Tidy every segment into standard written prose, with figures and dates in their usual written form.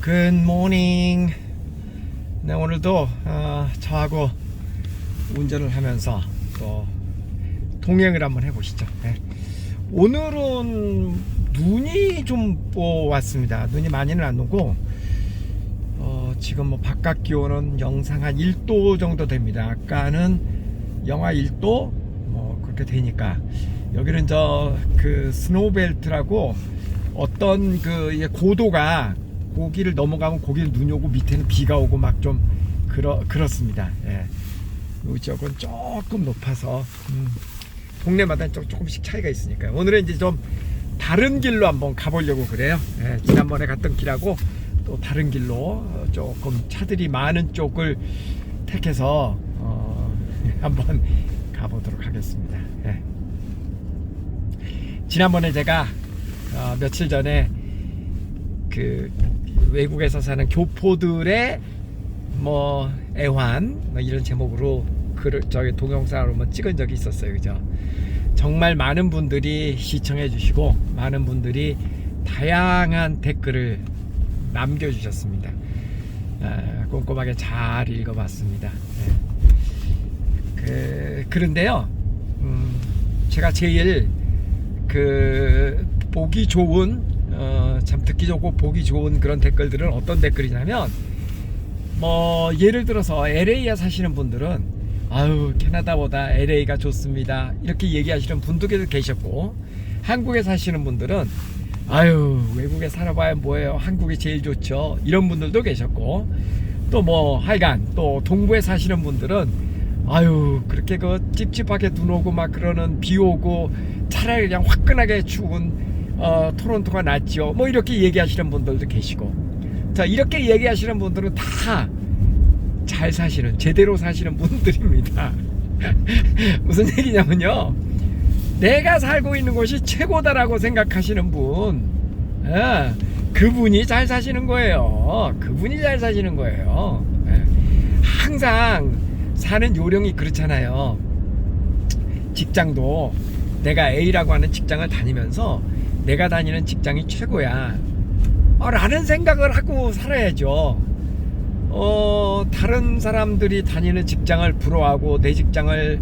굿모닝. 네, 오늘도 저하고 운전을 하면서 또 동행을 한번 해보시죠. 네. 오늘은 눈이 좀 왔습니다. 눈이 많이는 안 오고 지금 뭐 바깥 기온은 영상 한 1도 정도 됩니다. 아까는 영하 1도 뭐 그렇게 되니까, 여기는 그 스노우벨트라고 어떤 그 고도가 고기를 넘어가면 고기는 눈이 오고 밑에는 비가 오고 막 좀 그렇습니다. 예. 이쪽은 조금 높아서 동네마다 조금씩 차이가 있으니까요. 오늘은 이제 좀 다른 길로 한번 가보려고 그래요. 예. 지난번에 갔던 길하고 또 다른 길로 조금 차들이 많은 쪽을 택해서 한번 가보도록 하겠습니다. 예. 지난번에 제가 며칠 전에 그 외국에서 사는 교포들의 뭐 애환 뭐 이런 제목으로 저기 동영상을 한번 찍은 적이 있었어요. 그죠? 정말 많은 분들이 시청해 주시고 많은 분들이 다양한 댓글을 남겨주셨습니다. 꼼꼼하게 잘 읽어봤습니다. 그런데요, 제가 제일 보기 좋은 참 듣기 좋고 보기 좋은 그런 댓글들은 어떤 댓글이냐면, 뭐 예를 들어서 LA에 사시는 분들은 아유 캐나다보다 LA가 좋습니다 이렇게 얘기하시는 분들도 계셨고, 한국에 사시는 분들은 아유 외국에 살아봐야 뭐예요, 한국이 제일 좋죠 이런 분들도 계셨고, 또 뭐 하여간 또 동부에 사시는 분들은 아유 그렇게 찝찝하게 눈 오고 막 그러는 비 오고 차라리 그냥 화끈하게 추운 토론토가 낫죠 뭐 이렇게 얘기하시는 분들도 계시고, 자 이렇게 얘기하시는 분들은 다 잘 사시는 제대로 사시는 분들입니다. 무슨 얘기냐면요, 내가 살고 있는 곳이 최고다라고 생각하시는 분, 그분이 잘 사시는 거예요. 그분이 잘 사시는 거예요. 항상 사는 요령이 그렇잖아요. 직장도 내가 A라고 하는 직장을 다니면서 내가 다니는 직장이 최고야 라는 생각을 하고 살아야죠. 다른 사람들이 다니는 직장을 부러워하고 내 직장을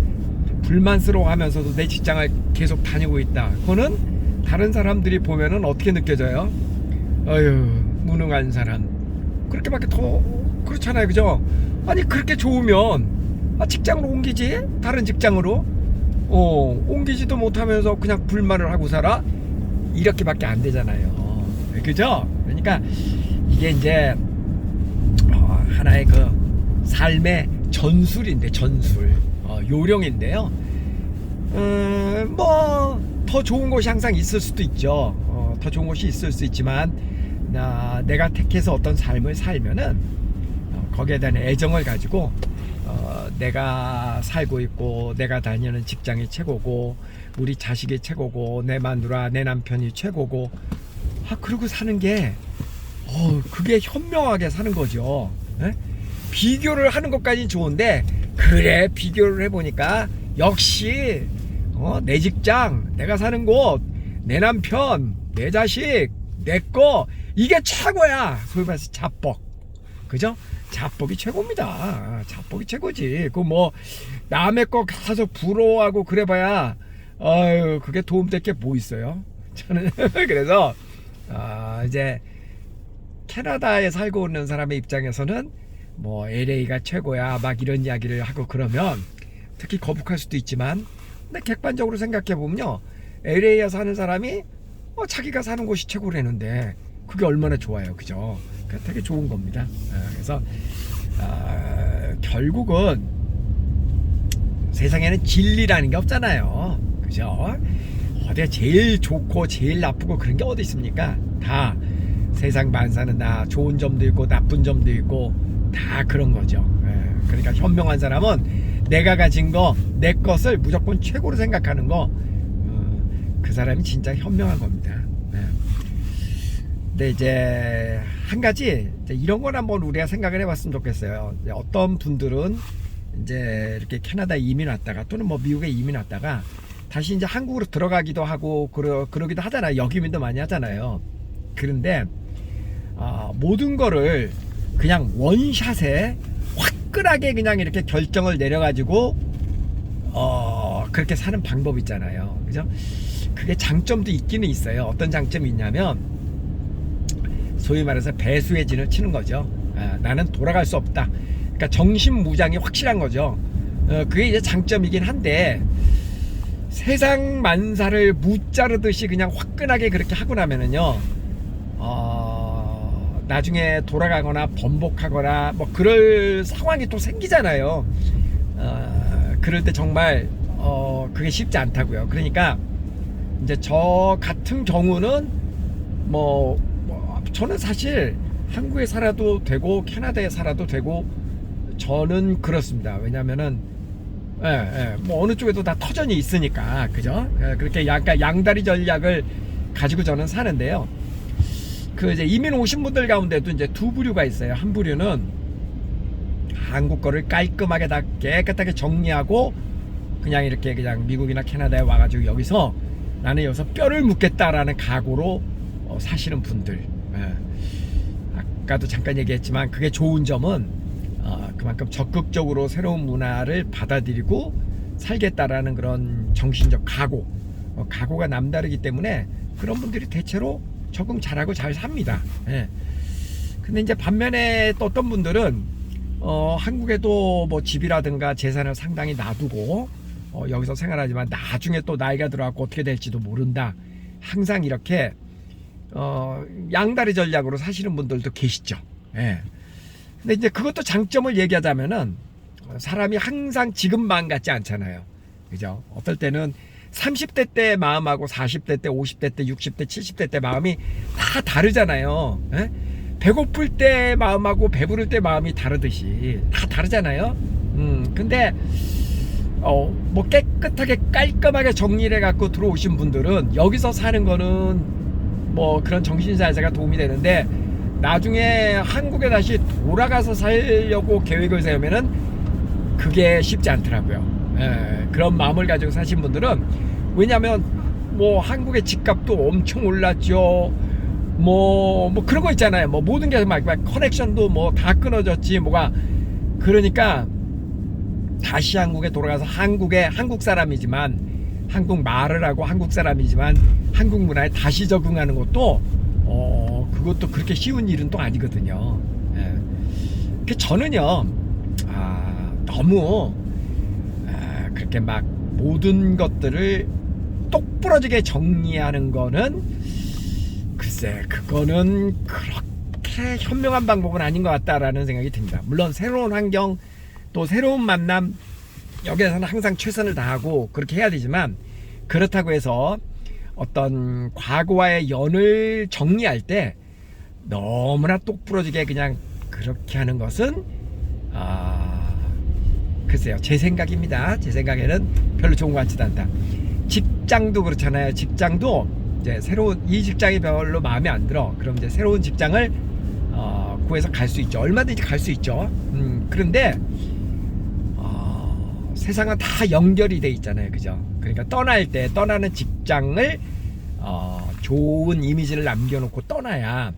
불만스러워하면서도 내 직장을 계속 다니고 있다, 그거는 다른 사람들이 보면은 어떻게 느껴져요? 어휴 무능한 사람, 그렇게밖에 더 그렇잖아요. 그죠? 아니 그렇게 좋으면 직장으로 옮기지, 다른 직장으로 옮기지도 못하면서 그냥 불만을 하고 살아, 이렇게밖에 안 되잖아요. 그죠? 그러니까 이게 이제 하나의 그 삶의 전술인데, 전술 요령인데요. 뭐 더 좋은 곳이 항상 있을 수도 있죠. 더 좋은 곳이 있을 수 있지만 내가 택해서 어떤 삶을 살면은 거기에 대한 애정을 가지고 내가 살고 있고 내가 다니는 직장이 최고고 우리 자식이 최고고 내 마누라 내 남편이 최고고 그러고 사는 게 그게 현명하게 사는 거죠. 에? 비교를 하는 것까지는 좋은데, 그래 비교를 해보니까 역시 내 직장, 내가 사는 곳, 내 남편, 내 자식, 내 거 이게 최고야. 소위 말해서 자뻑, 그죠? 자뻑이 최고입니다. 자뻑이 최고지. 그 뭐 남의 거 가서 부러워하고 그래봐야 그게 도움될 게 뭐 있어요? 저는 그래서 이제 캐나다에 살고 있는 사람의 입장에서는 뭐 LA가 최고야 막 이런 이야기를 하고 그러면 특히 거북할 수도 있지만, 근데 객관적으로 생각해 보면요, LA에 사는 사람이 자기가 사는 곳이 최고라는데 그게 얼마나 좋아요. 그죠? 그러니까 되게 좋은 겁니다. 그래서 결국은 세상에는 진리라는 게 없잖아요. 그죠? 어디가 제일 좋고 제일 나쁘고 그런 게 어디 있습니까? 다 세상 만사는 다 좋은 점도 있고 나쁜 점도 있고 다 그런 거죠. 그러니까 현명한 사람은 내가 가진 거, 내 것을 무조건 최고로 생각하는 거, 그 사람이 진짜 현명한 겁니다. 근데 이제 한 가지 이런 건 한번 우리가 생각을 해봤으면 좋겠어요. 어떤 분들은 이제 이렇게 캐나다 이민 왔다가 또는 뭐 미국에 이민 왔다가 다시 이제 한국으로 들어가기도 하고 그러기도 하잖아요. 역이민도 많이 하잖아요. 그런데 모든 거를 그냥 원샷에 화끈하게 그냥 이렇게 결정을 내려가지고 그렇게 사는 방법 있잖아요. 그죠? 그게 장점도 있기는 있어요. 어떤 장점이 있냐면 소위 말해서 배수의 진을 치는 거죠. 나는 돌아갈 수 없다. 그러니까 정신무장이 확실한 거죠. 그게 이제 장점이긴 한데 세상 만사를 무자르듯이 그냥 화끈하게 그렇게 하고 나면은요, 나중에 돌아가거나 번복하거나 뭐 그럴 상황이 또 생기잖아요. 그럴 때 정말 그게 쉽지 않다고요. 그러니까 이제 저 같은 경우는 뭐 저는 사실 한국에 살아도 되고 캐나다에 살아도 되고 저는 그렇습니다. 왜냐면은 뭐 어느 쪽에도 다 터전이 있으니까, 그죠? 그렇게 약간 양다리 전략을 가지고 저는 사는데요. 그 이제 이민 오신 분들 가운데도 이제 두 부류가 있어요. 한 부류는 한국 거를 깔끔하게 다 깨끗하게 정리하고 그냥 이렇게 그냥 미국이나 캐나다에 와가지고 여기서 나는 여기서 뼈를 묻겠다라는 각오로 사시는 분들. 아까도 잠깐 얘기했지만 그게 좋은 점은 그만큼 적극적으로 새로운 문화를 받아들이고 살겠다라는 그런 정신적 각오가 남다르기 때문에 그런 분들이 대체로 적응 잘하고 잘 삽니다. 근데 이제 반면에 또 어떤 분들은 한국에도 뭐 집이라든가 재산을 상당히 놔두고 여기서 생활하지만 나중에 또 나이가 들어갖고 어떻게 될지도 모른다. 항상 이렇게 양다리 전략으로 사시는 분들도 계시죠. 근데 이제 그것도 장점을 얘기하자면은 사람이 항상 지금만 같지 않잖아요. 그죠? 어떨 때는 30대 때 마음하고 40대 때, 50대 때, 60대, 70대 때 마음이 다 다르잖아요. 배고플 때 마음하고 배부를 때 마음이 다르듯이 다 다르잖아요. 근데 뭐 깨끗하게 깔끔하게 정리를 해갖고 들어오신 분들은 여기서 사는 거는 뭐 그런 정신사회가 도움이 되는데 나중에 한국에 다시 돌아가서 살려고 계획을 세우면은 그게 쉽지 않더라고요. 그런 마음을 가지고 사신 분들은, 왜냐면 뭐 한국의 집값도 엄청 올랐죠. 뭐 그런 거 있잖아요. 뭐 모든 게 막 커넥션도 뭐 다 끊어졌지 뭐가. 그러니까 다시 한국에 돌아가서 한국 사람이지만 한국 말을 하고 한국 사람이지만 한국 문화에 다시 적응하는 것도 그것도 그렇게 쉬운 일은 또 아니거든요. 저는요 너무 그렇게 막 모든 것들을 똑부러지게 정리하는 거는 글쎄 그거는 그렇게 현명한 방법은 아닌 것 같다라는 생각이 듭니다. 물론 새로운 환경 또 새로운 만남 여기에서는 항상 최선을 다하고 그렇게 해야 되지만, 그렇다고 해서 어떤 과거와의 연을 정리할 때 너무나 똑부러지게 그냥 그렇게 하는 것은 글쎄요, 제 생각입니다. 제 생각에는 별로 좋은 것 같지도 않다. 직장도 그렇잖아요. 직장도 이제 새로운 이 직장이 별로 마음에 안 들어. 그럼 이제 새로운 직장을 구해서 갈 수 있죠. 얼마든지 갈 수 있죠. 그런데 세상은 다 연결이 돼 있잖아요. 그죠? 그러니까 떠나는 직장을 좋은 이미지를 남겨놓고 떠나야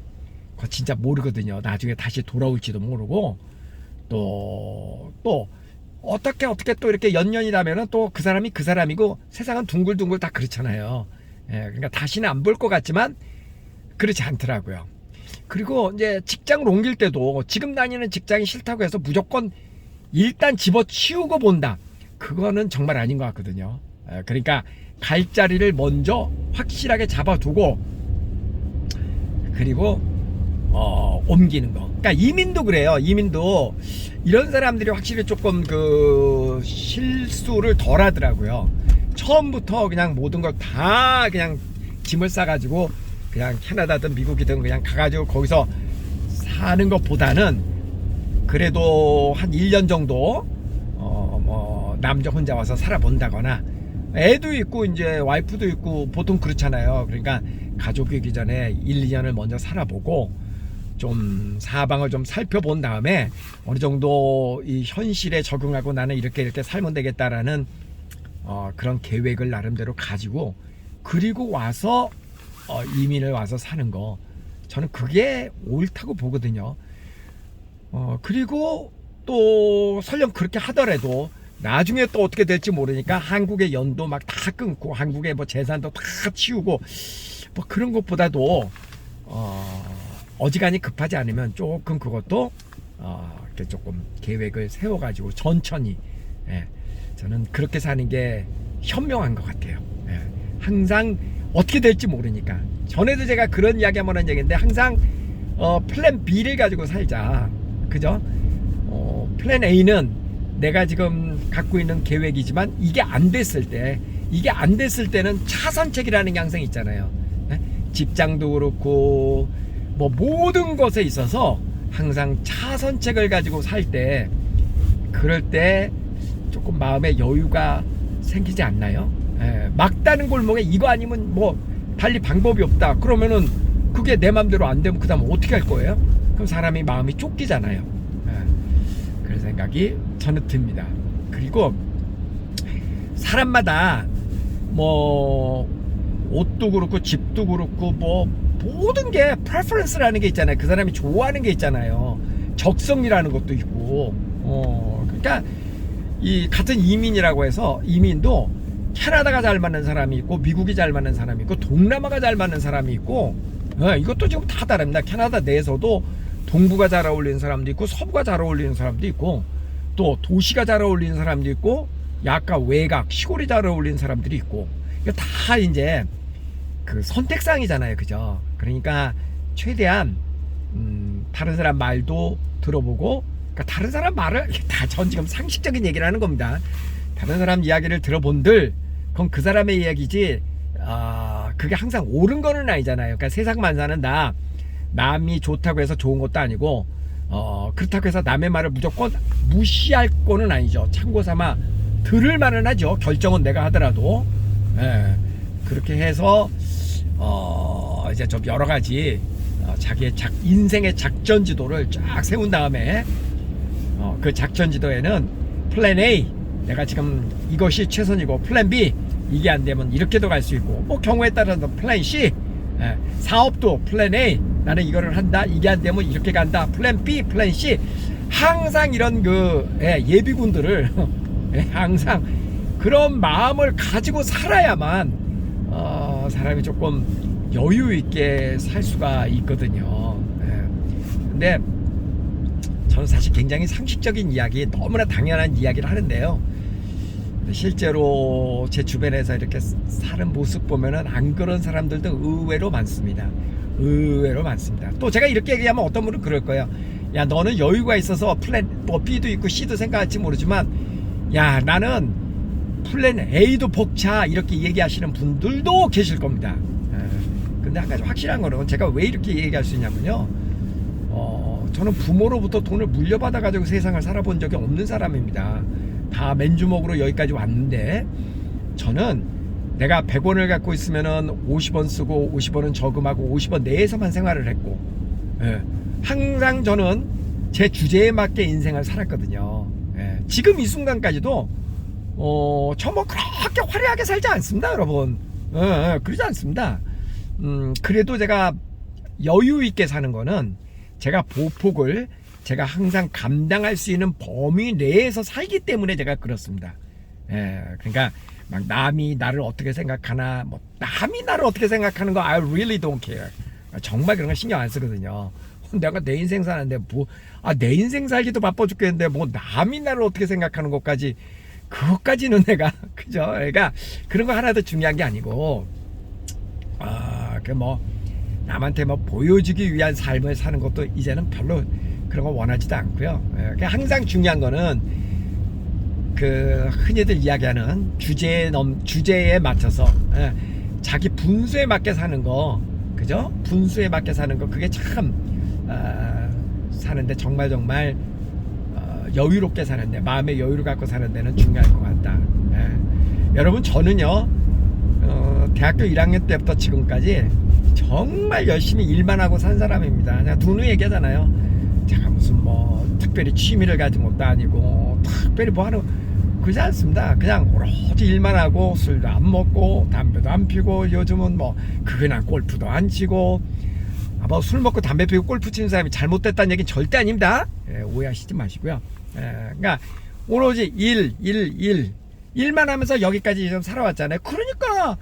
그거 진짜 모르거든요. 나중에 다시 돌아올지도 모르고 또 어떻게 또 이렇게 연년이라면은 또 그 사람이 그 사람이고 세상은 둥글둥글 다 그렇잖아요. 그러니까 다시는 안 볼 것 같지만 그렇지 않더라고요. 그리고 이제 직장을 옮길 때도 지금 다니는 직장이 싫다고 해서 무조건 일단 집어치우고 본다. 그거는 정말 아닌 것 같거든요. 그러니까 갈 자리를 먼저 확실하게 잡아두고 그리고 옮기는 거. 그러니까 이민도 그래요. 이민도 이런 사람들이 확실히 조금 그 실수를 덜 하더라고요. 처음부터 그냥 모든 걸 다 그냥 짐을 싸가지고 그냥 캐나다든 미국이든 그냥 가가지고 거기서 사는 것보다는 그래도 한 1년 정도 뭐 남자 혼자 와서 살아본다거나, 애도 있고 이제 와이프도 있고 보통 그렇잖아요. 그러니까 가족이 오기 전에 1, 2년을 먼저 살아보고 좀 사방을 좀 살펴본 다음에 어느 정도 이 현실에 적응하고 나는 이렇게 살면 되겠다라는 그런 계획을 나름대로 가지고 그리고 와서 이민을 와서 사는 거, 저는 그게 옳다고 보거든요. 그리고 또 설령 그렇게 하더라도 나중에 또 어떻게 될지 모르니까 한국의 연도 막 다 끊고 한국의 뭐 재산도 다 치우고 뭐 그런 것보다도 어지간히 급하지 않으면 조금 그것도 이렇게 조금 계획을 세워가지고 천천히, 예, 저는 그렇게 사는 게 현명한 것 같아요. 예, 항상 어떻게 될지 모르니까. 전에도 제가 그런 이야기 한번 한 적인데 항상 플랜 B를 가지고 살자, 그죠? 플랜 A는 내가 지금 갖고 있는 계획이지만 이게 안 됐을 때는 차선책이라는 게 항상 있잖아요. 예? 직장도 그렇고 뭐 모든 것에 있어서 항상 차선책을 가지고 살 때, 그럴 때 조금 마음의 여유가 생기지 않나요? 예, 막다른 골목에 이거 아니면 뭐 달리 방법이 없다 그러면은 그게 내 맘대로 안 되면 그 다음 어떻게 할 거예요? 그럼 사람이 마음이 쫓기잖아요. 예, 그런 생각이 저는 듭니다. 그리고 사람마다 뭐 옷도 그렇고 집도 그렇고 뭐 모든 게 프레퍼런스라는 게 있잖아요. 그 사람이 좋아하는 게 있잖아요. 적성이라는 것도 있고, 그러니까 이 같은 이민이라고 해서 이민도 캐나다가 잘 맞는 사람이 있고 미국이 잘 맞는 사람이 있고 동남아가 잘 맞는 사람이 있고, 이것도 지금 다 다릅니다. 캐나다 내에서도 동부가 잘 어울리는 사람도 있고 서부가 잘 어울리는 사람도 있고 또 도시가 잘 어울리는 사람도 있고 약간 외곽 시골이 잘 어울리는 사람들이 있고, 이거 다 이제 그 선택상이잖아요, 그죠? 그러니까 최대한 다른 사람 말도 들어보고, 그러니까 다른 사람 말을 다 전 지금 상식적인 얘기를 하는 겁니다. 다른 사람 이야기를 들어본들 그건 그 사람의 이야기지, 그게 항상 옳은 거는 아니잖아요. 그러니까 세상 만사는 다 남이 좋다고 해서 좋은 것도 아니고, 그렇다고 해서 남의 말을 무조건 무시할 거는 아니죠. 참고 삼아 들을 만은 하죠. 결정은 내가 하더라도. 예, 그렇게 해서 이제 좀 여러 가지 자기의 인생의 작전 지도를 쫙 세운 다음에 그 작전 지도에는 플랜 A, 내가 지금 이것이 최선이고, 플랜 B, 이게 안 되면 이렇게도 갈 수 있고, 뭐 경우에 따라서 플랜 C, 사업도 플랜 A, 나는 이거를 한다, 이게 안 되면 이렇게 간다, 플랜 B, 플랜 C, 항상 이런 예비군들을 항상 그런 마음을 가지고 살아야만 사람이 조금 여유 있게 살 수가 있거든요. 근데 저는 사실 굉장히 상식적인 이야기, 너무나 당연한 이야기를 하는데요. 실제로 제 주변에서 이렇게 사는 모습 보면은 안 그런 사람들도 의외로 많습니다. 의외로 많습니다. 또 제가 이렇게 얘기하면 어떤 분은 그럴 거예요. 야, 너는 여유가 있어서 플랜 뭐 B도 있고 C도 생각할지 모르지만, 야, 나는 플랜 A도 벅차, 이렇게 얘기하시는 분들도 계실 겁니다. 근데 한 가지 확실한 거는 제가 왜 이렇게 얘기할 수 있냐면요, 저는 부모로부터 돈을 물려받아 가지고 세상을 살아본 적이 없는 사람입니다. 다 맨주먹으로 여기까지 왔는데, 저는 내가 100원을 갖고 있으면은 50원 쓰고 50원은 저금하고 50원 내에서만 생활을 했고, 항상 저는 제 주제에 맞게 인생을 살았거든요. 지금 이 순간까지도 저 뭐 그렇게 화려하게 살지 않습니다, 여러분. 그러지 않습니다. 그래도 제가 여유 있게 사는 거는 제가 보폭을 제가 항상 감당할 수 있는 범위 내에서 살기 때문에 제가 그렇습니다. 그러니까 막 남이 나를 어떻게 생각하나, 뭐 남이 나를 어떻게 생각하는 거 I really don't care. 정말 그런 거 신경 안 쓰거든요. 내가 내 인생 사는데 뭐, 내 인생 살기도 바빠 죽겠는데 뭐 남이 나를 어떻게 생각하는 것까지, 그것까지는 내가 그죠? 그러니까 그런 거 하나도 중요한 게 아니고, 그 뭐 남한테 뭐 보여주기 위한 삶을 사는 것도 이제는 별로 그런 거 원하지도 않고요. 항상 중요한 거는 그 흔히들 이야기하는 주제에 맞춰서, 자기 분수에 맞게 사는 거, 그죠? 분수에 맞게 사는 거, 그게 참 사는데 정말 여유롭게 사는데, 마음의 여유를 갖고 사는 데는 중요할 것 같다. 여러분, 저는요 대학교 1학년 때부터 지금까지 정말 열심히 일만 하고 산 사람입니다. 제가 누누이 얘기하잖아요. 제가 무슨 뭐 특별히 취미를 가진 것도 아니고 특별히 뭐 하는, 그러지 않습니다. 그냥 오로지 일만 하고 술도 안 먹고 담배도 안 피고, 요즘은 뭐 그냥 골프도 안 치고, 뭐 술 먹고 담배 피우고 골프 치는 사람이 잘못됐다는 얘기는 절대 아닙니다. 오해하시지 마시고요. 그러니까 오로지 일만 하면서 여기까지 좀 살아왔잖아요. 그러니까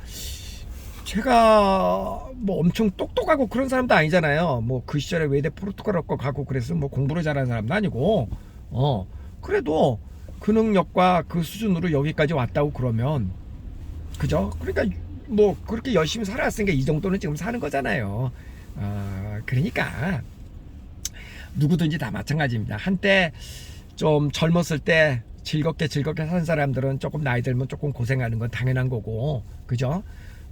제가 뭐 엄청 똑똑하고 그런 사람도 아니잖아요. 뭐 그 시절에 외대 포르투갈어 가고 그래서 뭐 공부를 잘하는 사람도 아니고, 그래도 그 능력과 그 수준으로 여기까지 왔다고 그러면, 그죠? 그러니까 뭐 그렇게 열심히 살아왔으니까 이 정도는 지금 사는 거잖아요. 그러니까 누구든지 다 마찬가지입니다. 한때 좀 젊었을 때 즐겁게 산 사람들은 조금 나이 들면 조금 고생하는 건 당연한 거고, 그죠?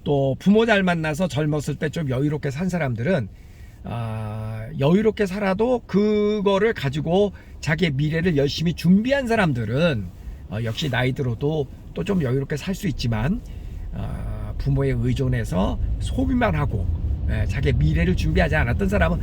또 부모 잘 만나서 젊었을 때 좀 여유롭게 산 사람들은 여유롭게 살아도 그거를 가지고 자기의 미래를 열심히 준비한 사람들은 역시 나이 들어도 또 좀 여유롭게 살 수 있지만, 부모에 의존해서 소비만 하고 자기의 미래를 준비하지 않았던 사람은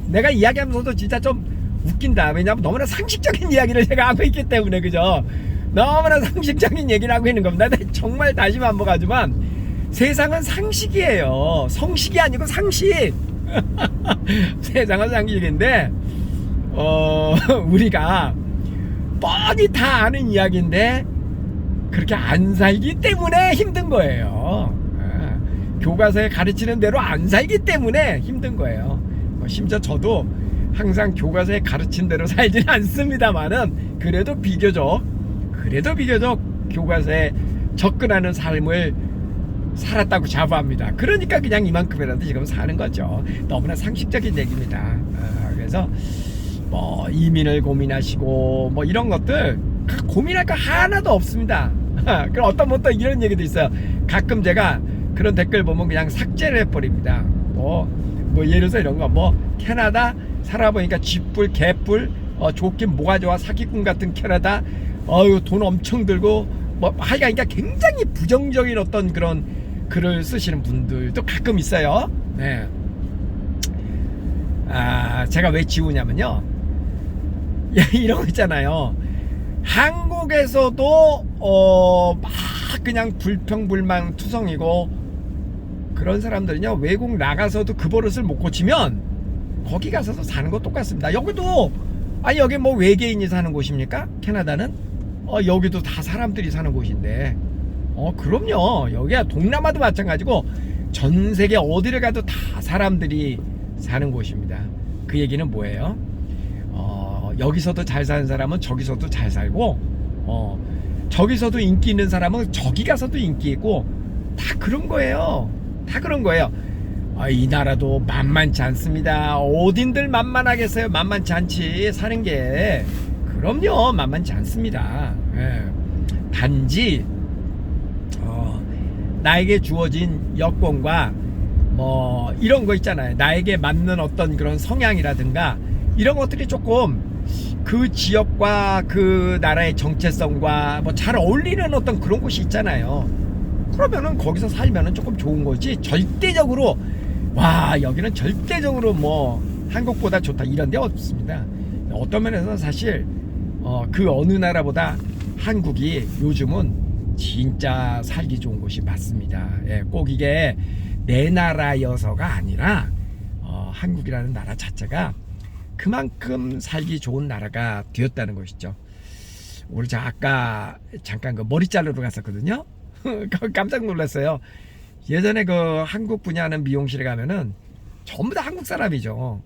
내가 이야기하면서도 진짜 좀 웃긴다. 왜냐하면 너무나 상식적인 이야기를 제가 하고 있기 때문에, 그죠? 너무나 상식적인 얘기를 하고 있는 겁니다. 정말 다시 반복하지만 세상은 상식이에요. 성식이 아니고 상식. 세상은 상식인데 우리가 뻔히 다 아는 이야기인데 그렇게 안 살기 때문에 힘든 거예요. 교과서에 가르치는 대로 안 살기 때문에 힘든 거예요. 심지어 저도 항상 교과서에 가르친 대로 살지는 않습니다만은 그래도 비교적 교과서에 접근하는 삶을 살았다고 자부합니다. 그러니까 그냥 이만큼이라도 지금 사는 거죠. 너무나 상식적인 얘기입니다. 그래서 뭐 이민을 고민하시고 뭐 이런 것들 고민할 거 하나도 없습니다. 그럼 어떤 이런 얘기도 있어요. 가끔 제가 그런 댓글 보면 그냥 삭제를 해버립니다. 뭐 예를 들어서 이런 거, 뭐 캐나다 살아보니까 쥐뿔 개뿔, 좋긴 뭐가 좋아, 사기꾼 같은 캐나다, 돈 엄청 들고, 뭐 하여간 그러니까 굉장히 부정적인 어떤 그런 글을 쓰시는 분들도 가끔 있어요. 네. 제가 왜 지우냐면요, 이런 거 있잖아요. 한국에서도 막 그냥 불평불만 투성이고 그런 사람들은요, 외국 나가서도 그 버릇을 못 고치면 거기 가서도 사는 거 똑같습니다. 여기도 여기 뭐 외계인이 사는 곳입니까? 캐나다는 여기도 다 사람들이 사는 곳인데, 그럼요. 여기가 동남아도 마찬가지고 전 세계 어디를 가도 다 사람들이 사는 곳입니다. 그 얘기는 뭐예요? 여기서도 잘 사는 사람은 저기서도 잘 살고, 저기서도 인기 있는 사람은 저기 가서도 인기 있고, 다 그런 거예요. 다 그런 거예요. 이 나라도 만만치 않습니다. 어딘들 만만하겠어요? 만만치 않지, 사는 게. 그럼요, 만만치 않습니다. 단지 나에게 주어진 여건과 뭐 이런 거 있잖아요. 나에게 맞는 어떤 그런 성향이라든가 이런 것들이 조금 그 지역과 그 나라의 정체성과 뭐 잘 어울리는 어떤 그런 곳이 있잖아요. 그러면은 거기서 살면은 조금 좋은 거지, 절대적으로 여기는 절대적으로 뭐 한국보다 좋다 이런 데 없습니다. 어떤 면에서는 사실 그 어느 나라보다 한국이 요즘은 진짜 살기 좋은 곳이 맞습니다. 꼭 이게 내 나라여서가 아니라 한국이라는 나라 자체가 그만큼 살기 좋은 나라가 되었다는 것이죠. 우리 아까 잠깐 그 머리 자르러 갔었거든요. 깜짝 놀랐어요. 예전에 그 한국 분이 하는 미용실에 가면은 전부 다 한국 사람이죠.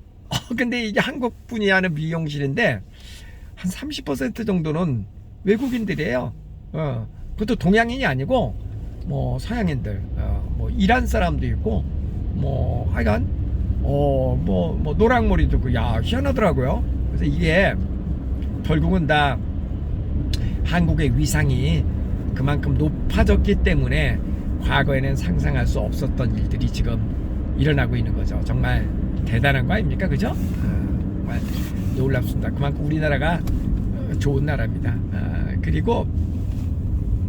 근데 이게 한국 분이 하는 미용실인데 한 30% 정도는 외국인들이에요. 그것도 동양인이 아니고 뭐 서양인들, 뭐 이란 사람도 있고, 뭐 하여간 뭐 노랑머리도 있고, 희한하더라고요. 그래서 이게 결국은 다 한국의 위상이 그만큼 높아졌기 때문에 과거에는 상상할 수 없었던 일들이 지금 일어나고 있는 거죠. 정말 대단한 거 아닙니까? 그죠? 정말 놀랍습니다. 그만큼 우리나라가 좋은 나라입니다. 그리고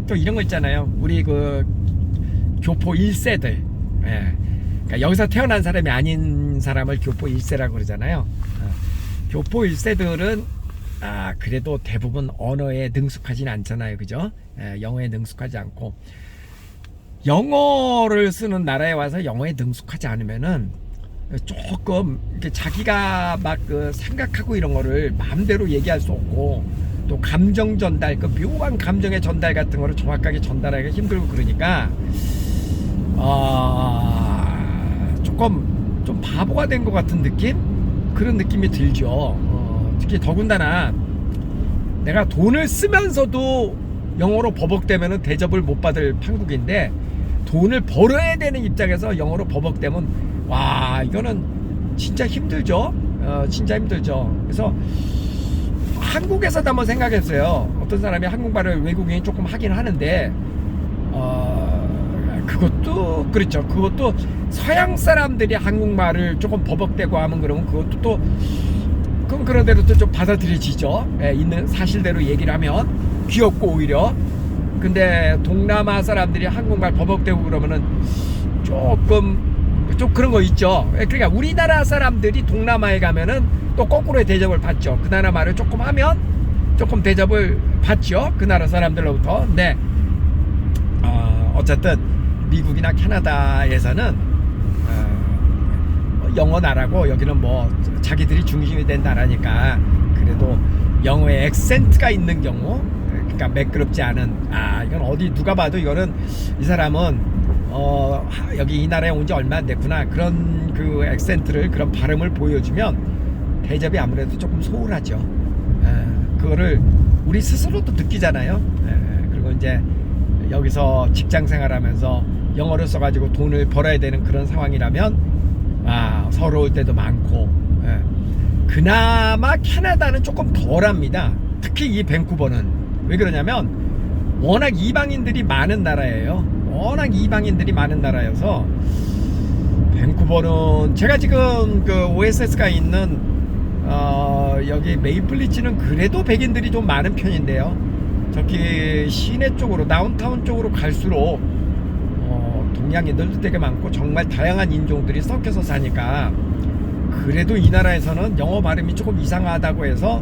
또 이런 거 있잖아요. 우리 그 교포 1세들, 그러니까 여기서 태어난 사람이 아닌 사람을 교포 1세라고 그러잖아요. 교포 1세들은 그래도 대부분 언어에 능숙하지는 않잖아요. 그죠? 영어에 능숙하지 않고, 영어를 쓰는 나라에 와서 영어에 능숙하지 않으면은 조금 이렇게 자기가 막 그 생각하고 이런 거를 마음대로 얘기할 수 없고, 또 감정 전달, 그 묘한 감정의 전달 같은 거를 정확하게 전달하기가 힘들고 그러니까 조금 좀 바보가 된 것 같은 느낌? 그런 느낌이 들죠. 특히 더군다나 내가 돈을 쓰면서도 영어로 버벅대면은 대접을 못 받을 판국인데, 돈을 벌어야 되는 입장에서 영어로 버벅대면 와, 이거는 진짜 힘들죠. 진짜 힘들죠. 그래서 한국에서도 한번 생각했어요. 어떤 사람이 한국말을 외국인이 조금 하긴 하는데, 그것도 그렇죠. 그것도 서양 사람들이 한국말을 조금 버벅대고 하면 그러면 그것도 또 그럼 그런 대로 또 좀 받아들여지죠. 있는 사실대로 얘기를 하면 귀엽고 오히려. 근데 동남아 사람들이 한국말 버벅대고 그러면은 조금 좀 그런 거 있죠. 그러니까 우리나라 사람들이 동남아에 가면은 또 거꾸로의 대접을 받죠. 그 나라 말을 조금 하면 조금 대접을 받죠. 그 나라 사람들로부터. 근데 어쨌든 미국이나 캐나다에서는 영어 나라고, 여기는 뭐 자기들이 중심이 된 나라니까 그래도 영어의 액센트가 있는 경우, 그러니까 매끄럽지 않은, 이건 어디 누가 봐도 이거는 이 사람은 여기 이 나라에 온 지 얼마 안 됐구나, 그런 그 액센트를, 그런 발음을 보여주면 대접이 아무래도 조금 소홀하죠. 그거를 우리 스스로도 느끼잖아요. 그리고 이제 여기서 직장 생활하면서 영어를 써가지고 돈을 벌어야 되는 그런 상황이라면 서러울 때도 많고. 그나마 캐나다는 조금 덜합니다. 특히 이 밴쿠버는. 왜 그러냐면 워낙 이방인들이 많은 나라예요. 워낙 이방인들이 많은 나라여서 밴쿠버는, 제가 지금 그 OSS가 있는 여기 메이플리츠는 그래도 백인들이 좀 많은 편인데요, 저기 시내 쪽으로, 다운타운 쪽으로 갈수록 동양인들도 되게 많고 정말 다양한 인종들이 섞여서 사니까, 그래도 이 나라에서는 영어 발음이 조금 이상하다고 해서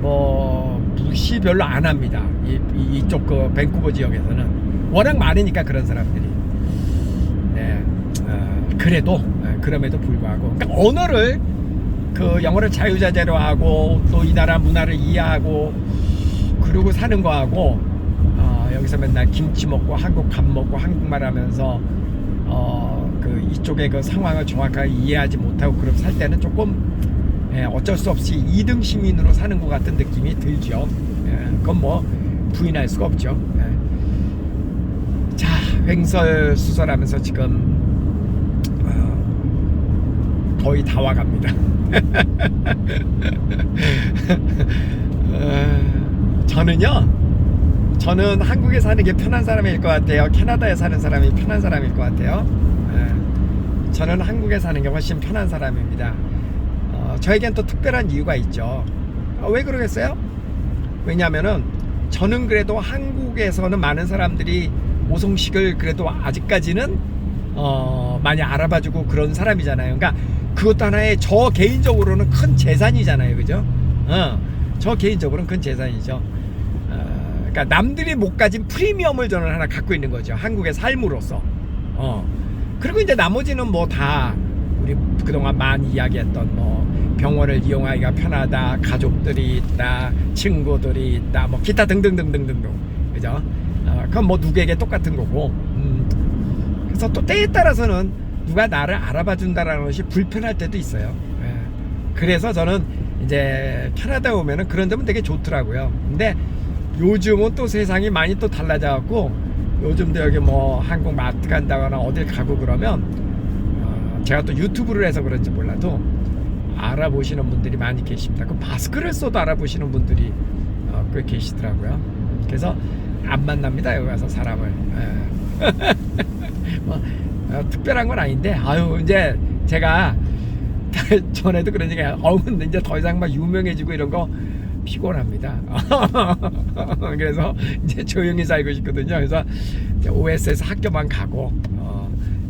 뭐 무시 별로 안 합니다. 이쪽 그 밴쿠버 지역에서는 워낙 많으니까 그런 사람들이. 그래도 그럼에도 불구하고, 그러니까 언어를, 그 영어를 자유자재로 하고 또 이 나라 문화를 이해하고 그러고 사는 거하고, 여기서 맨날 김치 먹고 한국 밥 먹고 한국말 하면서 그 이쪽의 그 상황을 정확하게 이해하지 못하고 그렇게 살 때는 조금 어쩔 수 없이 2등 시민으로 사는 것 같은 느낌이 들죠. 그건 뭐 부인할 수가 없죠. 자, 횡설수설하면서 지금 거의 다 와갑니다. 저는 한국에 사는 게 편한 사람일 것 같아요. 캐나다에 사는 사람이 편한 사람일 것 같아요. 저는 한국에 사는 게 훨씬 편한 사람입니다. 저에겐 또 특별한 이유가 있죠. 왜 그러겠어요? 왜냐하면은 저는 그래도 한국에서는 많은 사람들이 오송식을 그래도 아직까지는 많이 알아봐주고 그런 사람이잖아요. 그러니까 그것도 하나의 저 개인적으로는 큰 재산이잖아요, 그죠? 저 개인적으로는 큰 재산이죠. 그러니까 남들이 못 가진 프리미엄을 저는 하나 갖고 있는 거죠, 한국의 삶으로서. 그리고 이제 나머지는 뭐 다 우리 그동안 많이 이야기했던 뭐 병원을 이용하기가 편하다, 가족들이 있다, 친구들이 있다, 뭐 기타 등등등등등등, 그죠? 그건 뭐 누구에게 똑같은 거고. 그래서 또 때에 따라서는 누가 나를 알아봐 준다라는 것이 불편할 때도 있어요. 그래서 저는 이제 캐나다에 오면은 그런 점은 되게 좋더라고요. 근데 요즘은 또 세상이 많이 또 달라져 갖고, 요즘도 여기 뭐 한국 마트 간다거나 어딜 가고 그러면 제가 또 유튜브를 해서 그런지 몰라도 알아보시는 분들이 많이 계십니다. 그 마스크를 써도 알아보시는 분들이 꽤 계시더라고요. 그래서 안 만납니다, 여기 가서 사람을. 뭐 특별한 건 아닌데, 이제 제가 전에도 그런 얘기, 근데 이제 더 이상 막 유명해지고 이런 거 피곤합니다. 그래서 이제 조용히 살고 싶거든요. 그래서 OSS 학교만 가고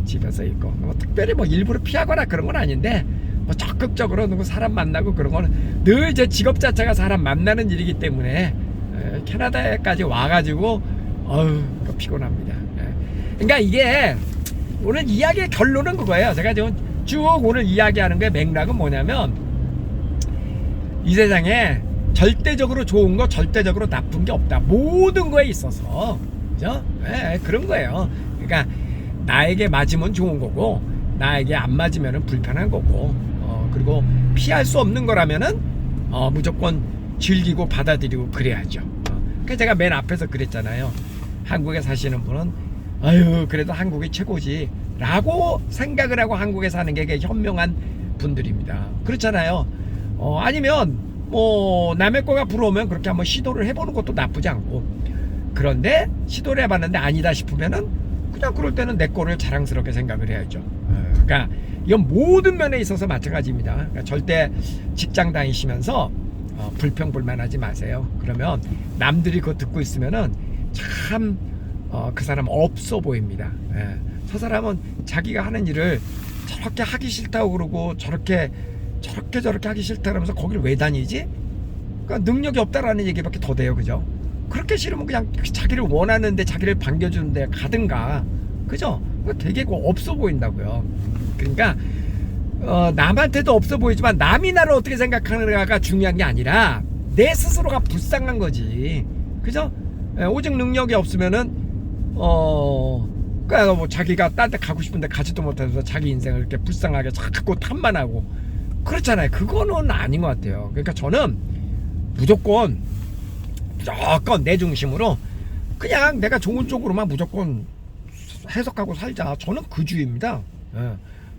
집에서 있고, 뭐 특별히 뭐 일부러 피하거나 그런 건 아닌데, 뭐 적극적으로 누구 사람 만나고 그런 거는 늘 제 직업 자체가 사람 만나는 일이기 때문에 캐나다에까지 와가지고 피곤합니다. 그러니까 이게 오늘 이야기의 결론은 그거예요. 제가 지금 쭉 오늘 이야기하는 게 맥락은 뭐냐면 이 세상에 절대적으로 좋은 거 절대적으로 나쁜 게 없다. 모든 거에 있어서 그죠? 네, 그런 거예요. 그러니까 나에게 맞으면 좋은 거고 나에게 안 맞으면 불편한 거고 그리고 피할 수 없는 거라면은 무조건 즐기고 받아들이고 그래야죠. 그러니까 제가 맨 앞에서 그랬잖아요. 한국에 사시는 분은 아유 그래도 한국이 최고지 라고 생각을 하고 한국에 사는 게 현명한 분들입니다. 그렇잖아요. 아니면 뭐 남의 거가 부러우면 그렇게 한번 시도를 해보는 것도 나쁘지 않고, 그런데 시도를 해봤는데 아니다 싶으면은 그냥 그럴 때는 내 거를 자랑스럽게 생각을 해야죠. 그러니까 이건 모든 면에 있어서 마찬가지입니다. 그러니까 절대 직장 다니시면서 불평불만하지 마세요. 그러면 남들이 그거 듣고 있으면은 참 그 사람 없어 보입니다. 저 사람은 자기가 하는 일을 저렇게 하기 싫다고 그러고 저렇게 하기 싫다 그러면서 거기를 왜 다니지? 그러니까 능력이 없다라는 얘기밖에 더 돼요. 그죠? 그렇게 싫으면 그냥 자기를 원하는데 자기를 반겨주는데 가든가. 그죠? 되게 없어 보인다고요. 그러니까 남한테도 없어 보이지만 남이 나를 어떻게 생각하느냐가 중요한 게 아니라 내 스스로가 불쌍한 거지. 그죠? 오직 능력이 없으면은 그러니까 뭐 자기가 딴 데 가고 싶은데 가지도 못해서 자기 인생을 이렇게 불쌍하게 자꾸 탓만하고 그렇잖아요. 그거는 아닌 것 같아요. 그러니까 저는 무조건 내 중심으로 그냥 내가 좋은 쪽으로만 무조건 해석하고 살자. 저는 그 주의입니다.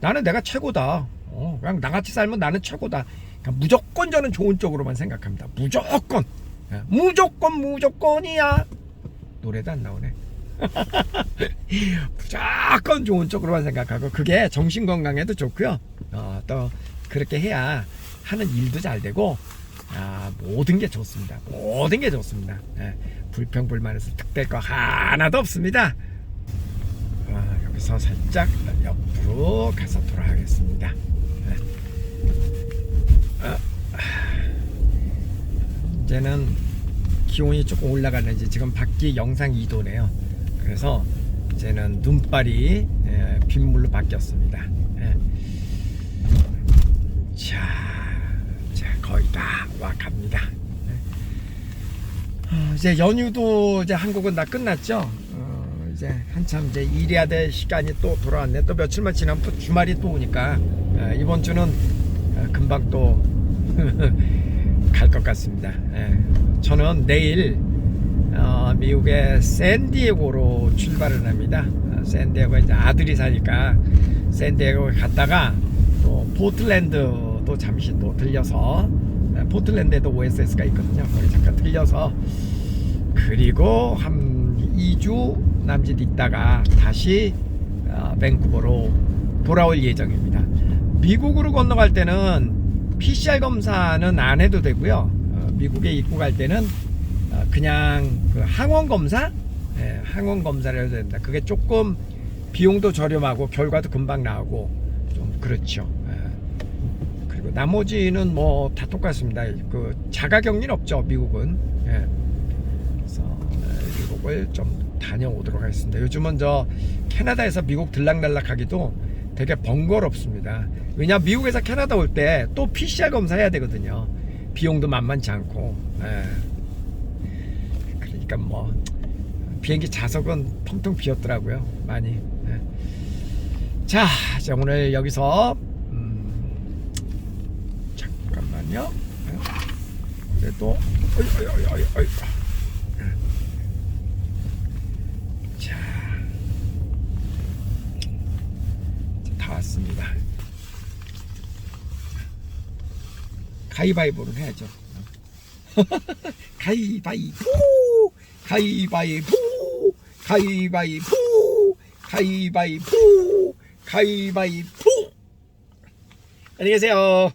나는 내가 최고다. 그냥 나같이 살면 나는 최고다. 그러니까 무조건 저는 좋은 쪽으로만 생각합니다. 무조건. 무조건이야. 노래도 안 나오네. 무조건 좋은 쪽으로만 생각하고 그게 정신건강에도 좋고요. 또 그렇게 해야 하는 일도 잘 되고 모든 게 좋습니다. 모든 게 좋습니다. 불평불만해서 득될 거 하나도 없습니다. 여기서 살짝 옆으로 가서 돌아가겠습니다. 이제는 기온이 조금 올라가는지 지금 밖이 영상 2도네요. 그래서 이제는 눈발이 빗물로 바뀌었습니다. 자 거의 다 와갑니다. 이제 연휴도 이제 한국은 다 끝났죠. 이제 한참 이제 일해야 될 시간이 또 돌아왔네. 또 며칠만 지나면 또 주말이 또 오니까 이번 주는 금방 또 갈 것 같습니다. 저는 내일 미국의 샌디에고로 출발을 합니다. 샌디에고 이제 아들이 사니까 샌디에고 갔다가 또 포틀랜드도 잠시 또 들려서 포틀랜드에도 OSS가 있거든요. 거기 잠깐 들려서 그리고 한 2주 남짓 있다가 다시 밴쿠버로 돌아올 예정입니다. 미국으로 건너갈 때는 PCR 검사는 안 해도 되고요. 미국에 입국할 때는 그냥 그 항원 검사, 항원 검사를 해도 된다. 그게 조금 비용도 저렴하고 결과도 금방 나오고 좀 그렇죠. 그리고 나머지는 뭐 다 똑같습니다. 그 자가격리는 없죠, 미국은. 그래서 미국을 좀 다녀오도록 하겠습니다. 요즘은 저 캐나다에서 미국 들락날락하기도 되게 번거롭습니다. 왜냐 미국에서 캐나다 올 때 또 PCR 검사 해야 되거든요. 비용도 만만치 않고. 그러니까 뭐 비행기 좌석은 텅텅 비었더라고요. 많이. 자, 이제 오늘 여기서 잠깐만요. 그래도 자, 다 왔습니다. 가위바위보를 해야죠. 가위바위보, 가위바위보, 가위바위보, 가위바위보, 가위바위보. 안녕히 계세요.